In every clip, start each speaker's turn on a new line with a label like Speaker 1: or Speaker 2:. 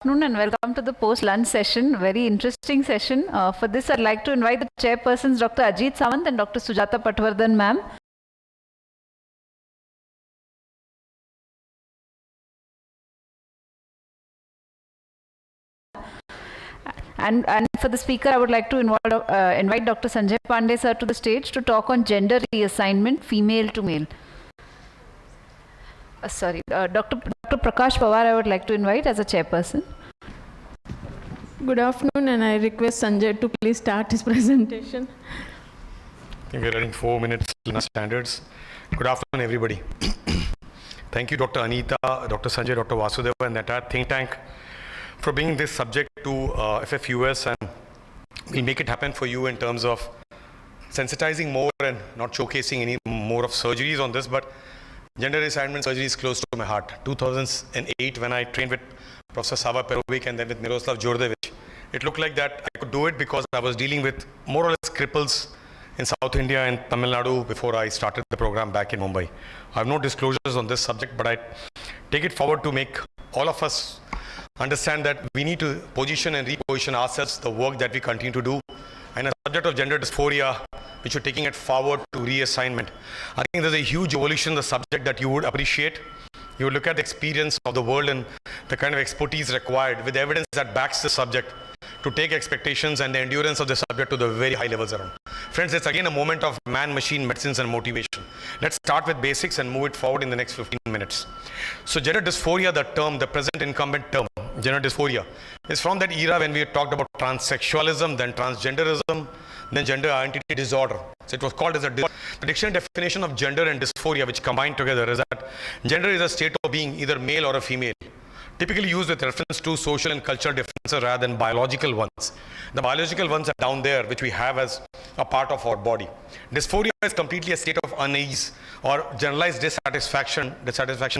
Speaker 1: Afternoon and welcome to the post-lunch session, very interesting session. For this, I'd like to invite the chairpersons, Dr. Ajit Sawant and Dr. Sujata Patwardhan, ma'am. And for the speaker, I would like to invite Dr. Sanjay Pandey, sir, to the stage to talk on gender reassignment, female to male. Dr. Prakash Pawar, I would like to invite as a chairperson.
Speaker 2: Good afternoon, and I request Sanjay to please start his presentation.
Speaker 3: I think we're running 4 minutes in our standards. Good afternoon, everybody. Thank you, Dr. Anita, Dr. Sanjay, Dr. Vasudeva, and the entire think tank for bringing this subject to FFUS, and we'll make it happen for you in terms of sensitizing more and not showcasing any more of surgeries on this, but gender reassignment surgery is close to my heart. 2008, when I trained with Professor Sava Perovic and then with Miroslav Djordjevic, it looked like that I could do it because I was dealing with more or less cripples in South India and Tamil Nadu before I started the program back in Mumbai. I have no disclosures on this subject, but I take it forward to make all of us understand that we need to position and reposition ourselves, the work that we continue to do, and a subject of gender dysphoria, which you're taking it forward to reassignment. I think there's a huge evolution in the subject that you would appreciate. You would look at the experience of the world and the kind of expertise required with evidence that backs the subject to take expectations and the endurance of the subject to the very high levels around. Friends, it's again a moment of man-machine medicines and motivation. Let's start with basics and move it forward in the next 15 minutes. So gender dysphoria, the term, the present incumbent term, gender dysphoria, is from that era when we talked about transsexualism, then transgenderism, then gender identity disorder. So it was called as the dictionary definition of gender and dysphoria, which combined together, is that gender is a state of being either male or a female, typically used with reference to social and cultural differences rather than biological ones. The biological ones are down there, which we have as a part of our body. Dysphoria is completely a state of unease or generalized dissatisfaction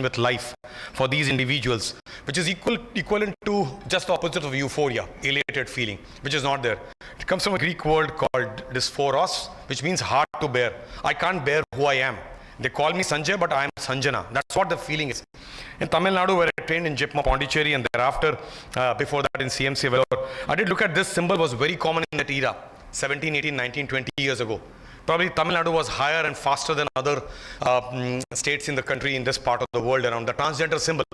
Speaker 3: with life for these individuals, which is equivalent to just the opposite of euphoria, elated feeling, which is not there. It comes from a Greek word called dysphoros, which means hard to bear. I can't bear who I am. They call me Sanjay, but I am Sanjana. That's what the feeling is. In Tamil Nadu, where I trained in Jipma, Pondicherry, and thereafter, before that in CMC, I did look at this symbol was very common in that era, 17, 18, 19, 20 years ago. Probably Tamil Nadu was higher and faster than other states in the country, in this part of the world around. The transgender symbol,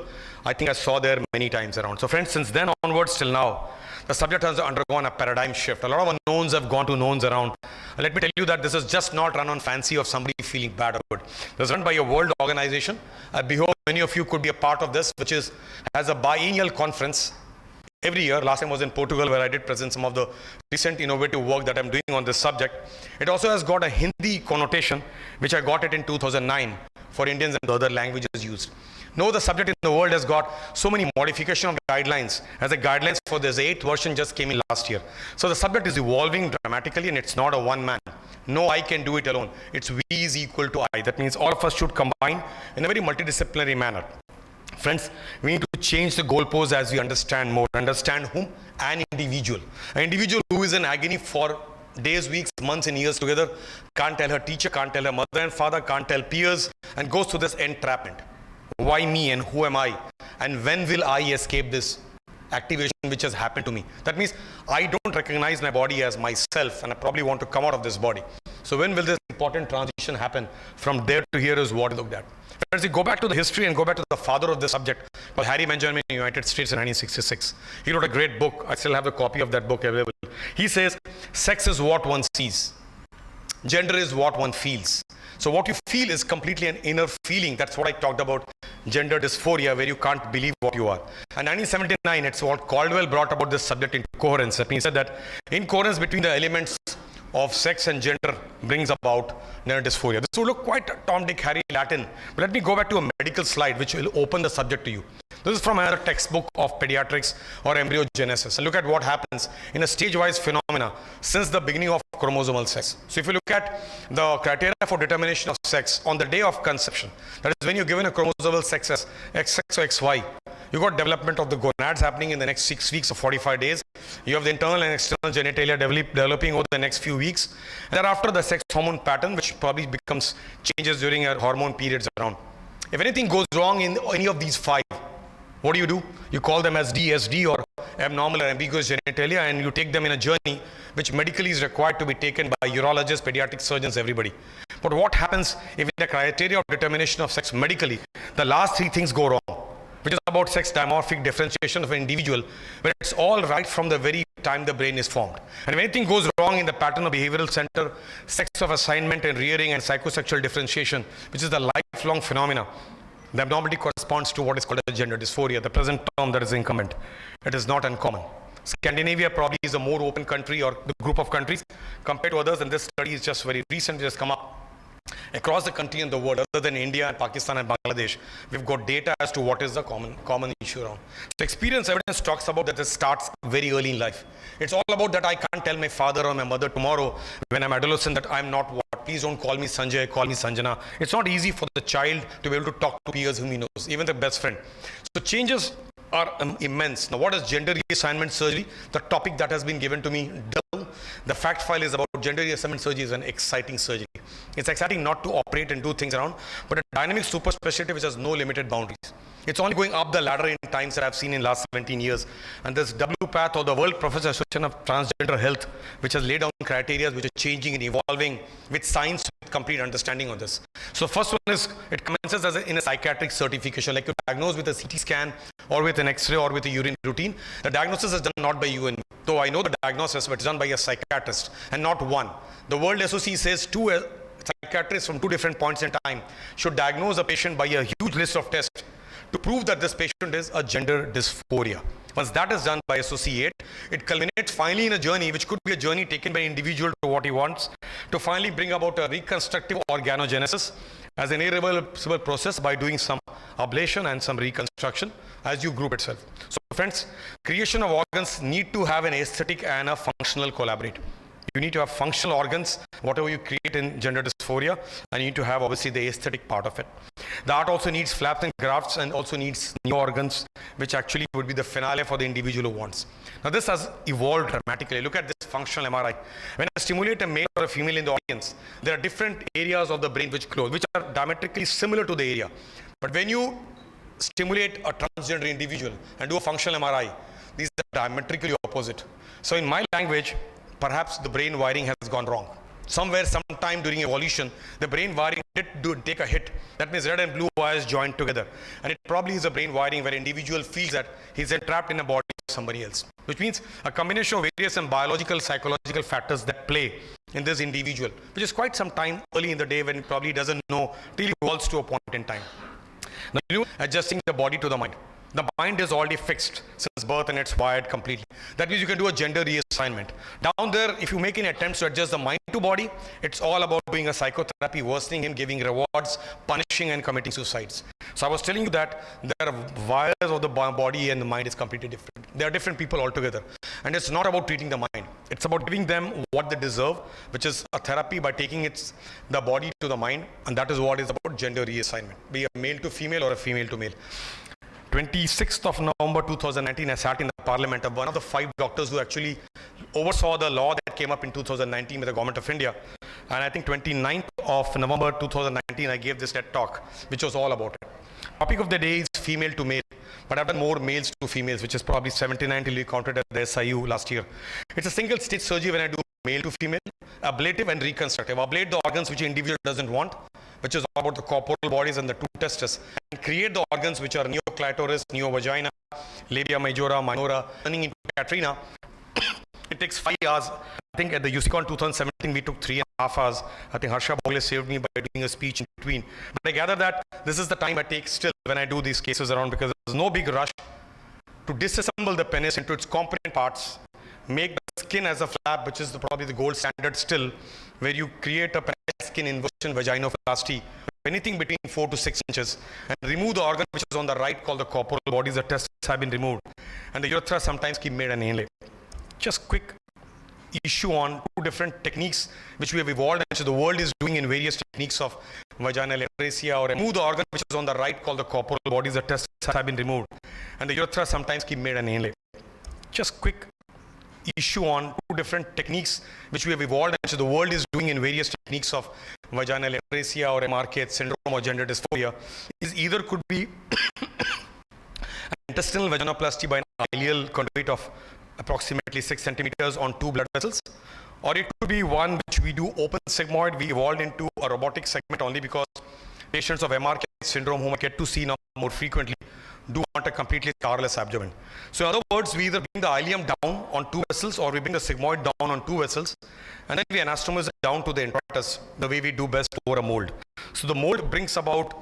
Speaker 3: I think I saw there many times around. So friends, since then onwards till now, the subject has undergone a paradigm shift. A lot of unknowns have gone to knowns around. Let me tell you that this is just not run on fancy of somebody feeling bad or good. This is run by a world organization. I behold many of you could be a part of this, which has a biennial conference every year. Last time was in Portugal, where I did present some of the recent innovative work that I'm doing on this subject. It also has got a Hindi connotation, which I got it in 2009 for Indians and the other languages used. No, the subject in the world has got so many modification of guidelines. As the guidelines for this 8th version just came in last year. So the subject is evolving dramatically, and it's not a one man. No, I can do it alone. It's we is equal to I. That means all of us should combine in a very multidisciplinary manner. Friends, we need to change the goalposts as we understand more. Understand whom? An individual. An individual who is in agony for days, weeks, months and years together, can't tell her teacher, can't tell her mother and father, can't tell peers, and goes through this entrapment. Why me and who am I? And when will I escape this activation which has happened to me? That means I don't recognize my body as myself, and I probably want to come out of this body. So when will this important transition happen from there to here is what I looked at. Friends, we go back to the history and go back to the father of the subject, called Harry Benjamin in the United States in 1966. He wrote a great book. I still have a copy of that book available. He says, sex is what one sees. Gender is what one feels. So what you feel is completely an inner feeling. That's what I talked about, gender dysphoria, where you can't believe what you are. And 1979, it's what Caldwell brought about this subject into coherence. That means he said that incoherence between the elements of sex and gender brings about gender dysphoria. This would look quite Tom, Dick, Harry Latin. But let me go back to a medical slide which will open the subject to you. This is from another textbook of pediatrics or embryogenesis. And look at what happens in a stage-wise phenomena since the beginning of chromosomal sex. So if you look at the criteria for determination of sex on the day of conception, that is when you're given a chromosomal sex as XX or XY, you got development of the gonads happening in the next 6 weeks or 45 days. You have the internal and external genitalia developing over the next few weeks. And thereafter, the sex hormone pattern, which probably changes during your hormone periods around. If anything goes wrong in any of these 5, What do? You call them as DSD or abnormal or ambiguous genitalia, and you take them in a journey which medically is required to be taken by urologists, pediatric surgeons, everybody. But what happens if in the criteria of determination of sex medically, the last three things go wrong, which is about sex dimorphic differentiation of an individual, where it's all right from the very time the brain is formed. And if anything goes wrong in the pattern of behavioral center, sex of assignment and rearing and psychosexual differentiation, which is the lifelong phenomena, the abnormality corresponds to what is called a gender dysphoria, the present term that is incumbent. It is not uncommon. Scandinavia probably is a more open country or the group of countries compared to others, and this study is just very recent, just come up. Across the country and the world, other than India and Pakistan and Bangladesh, we've got data as to what is the common issue around. So experience evidence talks about that this starts very early in life. It's all about that I can't tell my father or my mother tomorrow when I'm adolescent that I'm not what. Please don't call me Sanjay, call me Sanjana. It's not easy for the child to be able to talk to peers whom he knows, even the best friend. So changes are immense. Now, what is gender reassignment surgery? The topic that has been given to me, the fact file is about gender reassignment surgery is an exciting surgery. It's exciting not to operate and do things around, but a dynamic super specialty which has no limited boundaries. It's only going up the ladder in times that I've seen in the last 17 years. And this WPATH, or the World Professional Association of Transgender Health, which has laid down criteria which are changing and evolving with science, with complete understanding of this. So first one is, it commences as in a psychiatric certification, like you're diagnosed with a CT scan or with an X-ray or with a urine routine. The diagnosis is done not by you and me. Though I know the diagnosis, but it's done by a psychiatrist and not one. The World SOC says two psychiatrists from two different points in time should diagnose a patient by a huge list of tests to prove that this patient is a gender dysphoria. Once that is done by associate, it culminates finally in a journey, which could be a journey taken by an individual to what he wants, to finally bring about a reconstructive organogenesis as an irreversible process by doing some ablation and some reconstruction as you group itself. So friends, creation of organs need to have an aesthetic and a functional collaborate. You need to have functional organs, whatever you create in gender dysphoria, and you need to have obviously the aesthetic part of it. The art also needs flaps and grafts and also needs new organs, which actually would be the finale for the individual who wants. Now this has evolved dramatically. Look at this functional MRI. When I stimulate a male or a female in the audience, there are different areas of the brain which close, which are diametrically similar to the area. But when you stimulate a transgender individual and do a functional MRI, these are diametrically opposite. So in my language, perhaps the brain wiring has gone wrong. Somewhere, sometime during evolution, the brain wiring did take a hit. That means red and blue wires joined together. And it probably is a brain wiring where individual feels that he's entrapped in a body of somebody else. Which means a combination of various and biological, psychological factors that play in this individual, which is quite some time early in the day when it probably doesn't know, till it evolves to a point in time. Now, adjusting the body to the mind. The mind is already fixed since birth and it's wired completely. That means you can do a gender reassignment. Down there, if you make any attempts to adjust the mind to body, it's all about doing a psychotherapy, worsening him, giving rewards, punishing and committing suicides. So I was telling you that there are wires of the body and the mind is completely different. They are different people altogether. And it's not about treating the mind. It's about giving them what they deserve, which is a therapy by taking the body to the mind. And that is what is about gender reassignment. Be a male to female or a female to male. 26th of November 2019, I sat in the parliament of one of the 5 doctors who actually oversaw the law that came up in 2019 with the government of India. And I think 29th of November 2019, I gave this TED talk, which was all about it. Topic of the day is female to male, but I've done more males to females, which is probably 79 till we counted at the SIU last year. It's a single stage surgery when I do male to female, ablative and reconstructive. Ablate the organs which the individual doesn't want, which is all about the corporal bodies and the 2 testes, and create the organs which are neoclitoris, neovagina, labia majora, minora, turning into Katrina. It takes 5 hours. I think at the UCCon 2017, we took 3.5 hours. I think Harsha Bogle saved me by doing a speech in between. But I gather that this is the time I take still when I do these cases around, because there's no big rush to disassemble the penis into its component parts, make the skin as a flap, which is probably the gold standard still, where you create a skin inversion vaginoplasty, anything between 4 to 6 inches, and remove the organ which is on the right called the corporal bodies. The testes have been removed, and the urethra sometimes keep made an inlay. Just quick issue on 2 different techniques which we have evolved and which the world is doing in various techniques of vaginal atresia, or remove the organ which is on the right called the corporal bodies. The testes have been removed, and the urethra sometimes keep made an inlay. Just quick issue on 2 different techniques which we have evolved and which the world is doing in various techniques of vaginal atresia or MRK syndrome or gender dysphoria, is either could be intestinal vaginoplasty by an ileal conduit of approximately 6 centimeters on 2 blood vessels, or it could be one which we do open sigmoid. We evolved into a robotic segment only because patients of MRK syndrome, whom I get to see now more frequently, do want a completely scarless abdomen. So in other words, we either bring the ileum down on 2 vessels, or we bring the sigmoid down on 2 vessels, and then we anastomose it down to the introitus, the way we do best over a mold. So the mold brings about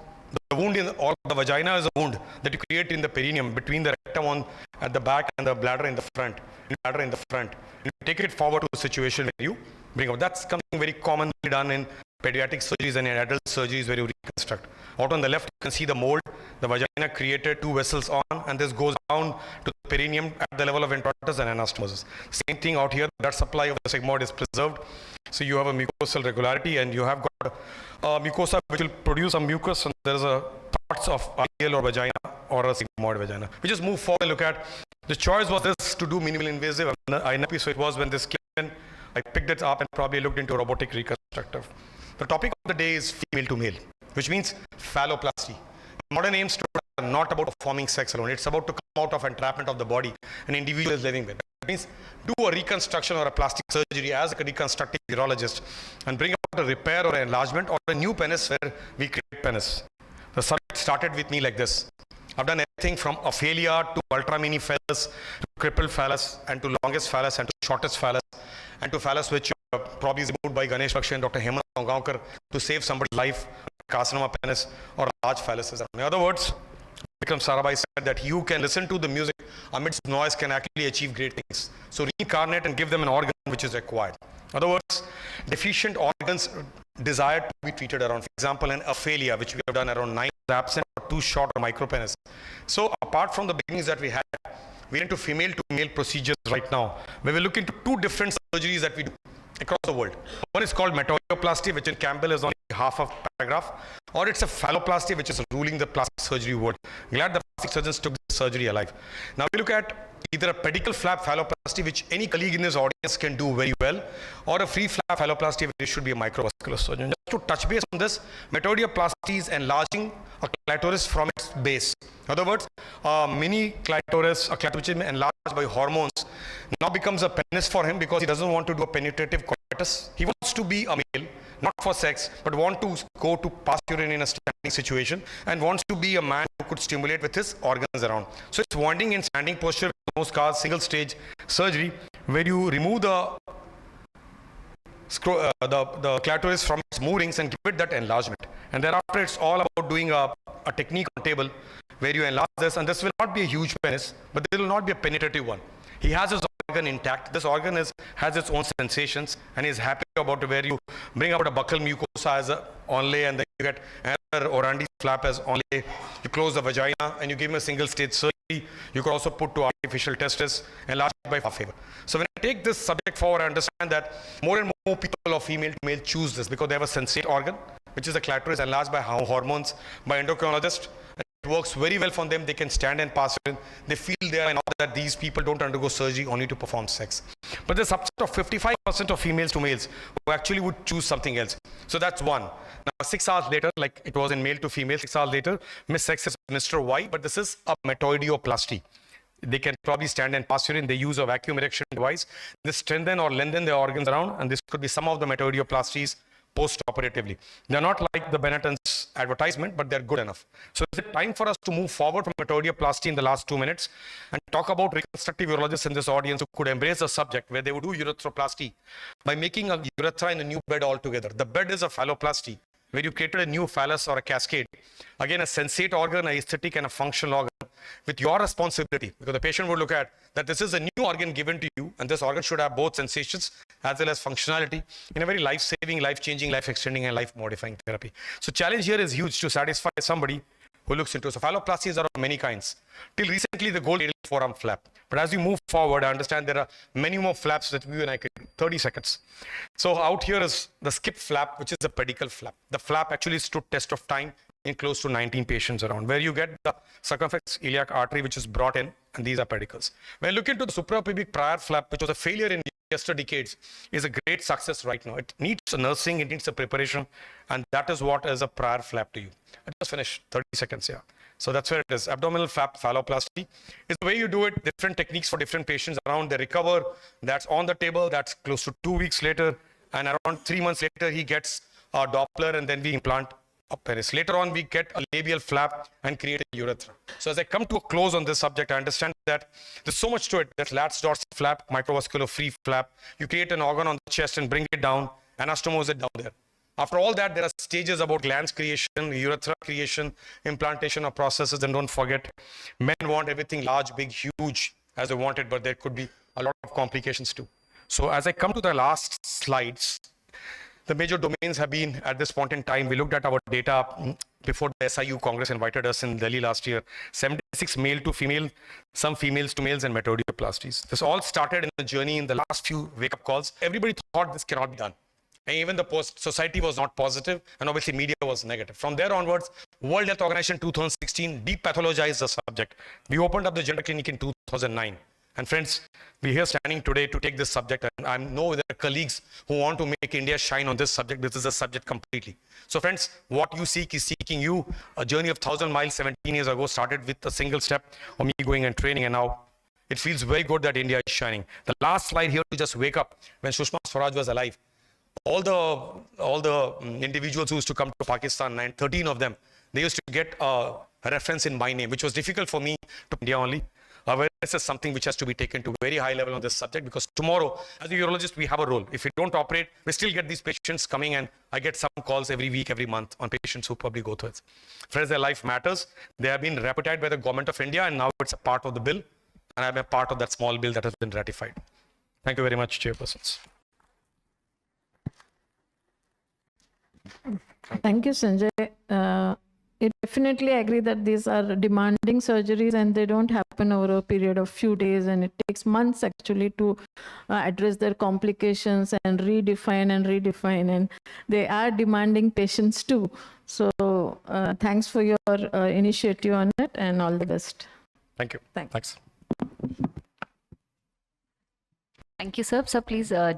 Speaker 3: the wound or the vagina is a wound that you create in the perineum between the rectum at the back and the bladder in the front. And you take it forward to a situation where you bring up. That's something very commonly done in pediatric surgeries and in adult surgeries where you reconstruct. Out on the left, you can see the mold, the vagina created, 2 vessels on, and this goes down to the perineum at the level of introitus and anastomosis. Same thing out here, the blood supply of the sigmoid is preserved. So you have a mucosal regularity, and you have got a mucosa which will produce a mucus, and there is a thoughts of ileal or vagina or a sigmoid vagina. We just move forward and look at, the choice was this to do minimally invasive INP, so it was when this came in, I picked it up and probably looked into robotic reconstructive. The topic of the day is female to male, which means phalloplasty. Modern aims are not about performing sex alone. It's about to come out of entrapment of the body an individual is living with. That means do a reconstruction or a plastic surgery as a reconstructive urologist and bring about a repair or an enlargement or a new penis where we create penis. The subject started with me like this. I've done everything from aphalia to ultra mini phallus to crippled phallus and to longest phallus and to shortest phallus and to phallus which probably is removed by Ganesh Lakshay and Dr. Hemant Gaonkar to save somebody's life, carcinoma penis or large phalluses. In other words, Vikram Sarabhai said that you can listen to the music amidst noise can actually achieve great things. So reincarnate and give them an organ which is required. In other words, deficient organs desired to be treated around. For example, an aphalia, which we have done around 9 absent or 2 short or micropenis. So apart from the beginnings that we had, we're into female to male procedures right now. We will look into 2 different surgeries that we do across the world. One is called metoidioplasty, which in Campbell is only half a paragraph, or it's a phalloplasty, which is ruling the plastic surgery world. Glad the plastic surgeons took the surgery alive. Now we look at either a pedicle flap phalloplasty, which any colleague in this audience can do very well, or a free flap phalloplasty, which should be a microvascular surgeon. Just to touch base on this, metoidioplasty is enlarging a clitoris from its base. In other words, a mini clitoris, a clitoris which is enlarged by hormones, now becomes a penis for him because he doesn't want to do a penetrative coitus. He wants to be a male, not for sex, but want to go to pass urine in a standing situation and wants to be a man who could stimulate with his organs around. So it's wanting in standing posture, most cars, single stage surgery, where you remove the clitoris from its moorings and give it that enlargement. And thereafter, it's all about doing a technique on table where you enlarge this, and this will not be a huge penis, but there will not be a penetrative one. He has his organ intact. This organ has its own sensations and is happy about where you bring out a buccal mucosa as a onlay, and then you get another orandi flap as onlay. You close the vagina and you give him a single stage surgery. You could also put 2 artificial testes enlarged by favor. So when I take this subject forward, I understand that more and more people of female to male choose this because they have a sensate organ, which is the clitoris enlarged by hormones, by endocrinologists. It works very well for them. They can stand and pass in. They feel they are, and all that these people don't undergo surgery only to perform sex. But there's a subset of 55% of females to males who actually would choose something else. So that's one. Now 6 hours later, like it was in male to female, 6 hours later, Miss Sex is Mr. Y, but this is a metoidioplasty. They can probably stand and pass urine. They use a vacuum erection device. They strengthen or lengthen their organs around, and this could be some of the metoidioplasties post-operatively. They're not like the Benetton's advertisement, but they're good enough. So is it time for us to move forward from metoidioplasty in the last 2 minutes and talk about reconstructive urologists in this audience who could embrace a subject where they would do urethroplasty by making a urethra in a new bed altogether. The bed is a phalloplasty, where you created a new phallus or a cascade. Again, a sensate organ, an aesthetic and a functional organ with your responsibility, because the patient would look at that this is a new organ given to you, and this organ should have both sensations as well as functionality in a very life-saving, life-changing, life-extending and life-modifying therapy. So challenge here is huge to satisfy somebody who looks into it. So phalloplasties are of many kinds. Till recently, the gold is forearm flap. But as we move forward, I understand there are many more flaps that you and I could do. 30 seconds. So out here is the skip flap, which is the pedicle flap. The flap actually stood test of time in close to 19 patients around, where you get the circumflex iliac artery, which is brought in, and these are pedicles. When you look into the suprapubic prior flap, which was a failure in yesterday decades, is a great success right now. It needs a nursing, it needs a preparation, and that is what is a prior flap to you. I just finished 30 seconds here. So that's where it is. Abdominal flap phalloplasty is the way you do it. Different techniques for different patients around. They recover. That's on the table. That's close to 2 weeks later. And around 3 months later, he gets a Doppler and then we implant a penis. Later on, we get a labial flap and create a urethra. So as I come to a close on this subject, I understand that there's so much to it. There's lats dorsal flap, microvascular free flap. You create an organ on the chest and bring it down, anastomose it down there. After all that, there are stages about glands creation, urethra creation, implantation of processes, and don't forget, men want everything large, big, huge as they want it, but there could be a lot of complications too. So as I come to the last slides, the major domains have been, at this point in time, we looked at our data before the SIU Congress invited us in Delhi last year, 76 male to female, some females to males, and metodioplasties. This all started in the journey in the last few wake-up calls. Everybody thought this cannot be done. And even the society was not positive, and obviously media was negative. From there onwards, World Health Organization 2016 depathologized the subject. We opened up the gender clinic in 2009. And friends, we're here standing today to take this subject, and I know there are colleagues who want to make India shine on this subject. This is a subject completely. So friends, what you seek is seeking you. A journey of 1,000 miles 17 years ago started with a single step of me going and training, and now it feels very good that India is shining. The last slide here to just wake up, when Sushma Swaraj was alive, all the individuals who used to come to Pakistan, 13 of them, they used to get a reference in my name, which was difficult for me to India only. Awareness is something which has to be taken to very high level on this subject, because tomorrow, as a urologist, we have a role. If we don't operate, we still get these patients coming, and I get some calls every week, every month on patients who probably go through it. Friends, their life matters. They have been ratified by the government of India, and now it's a part of the bill, and I'm a part of that small bill that has been ratified. Thank you very much, chairpersons.
Speaker 2: Thank you, Sanjay. I definitely agree that these are demanding surgeries and they don't happen over a period of few days, and it takes months actually to address their complications and redefine, and they are demanding patients too. So thanks for your initiative on it, and all the best.
Speaker 3: Thank you.
Speaker 2: Thanks.
Speaker 3: Thanks.
Speaker 1: Thank you, sir. Sir, please join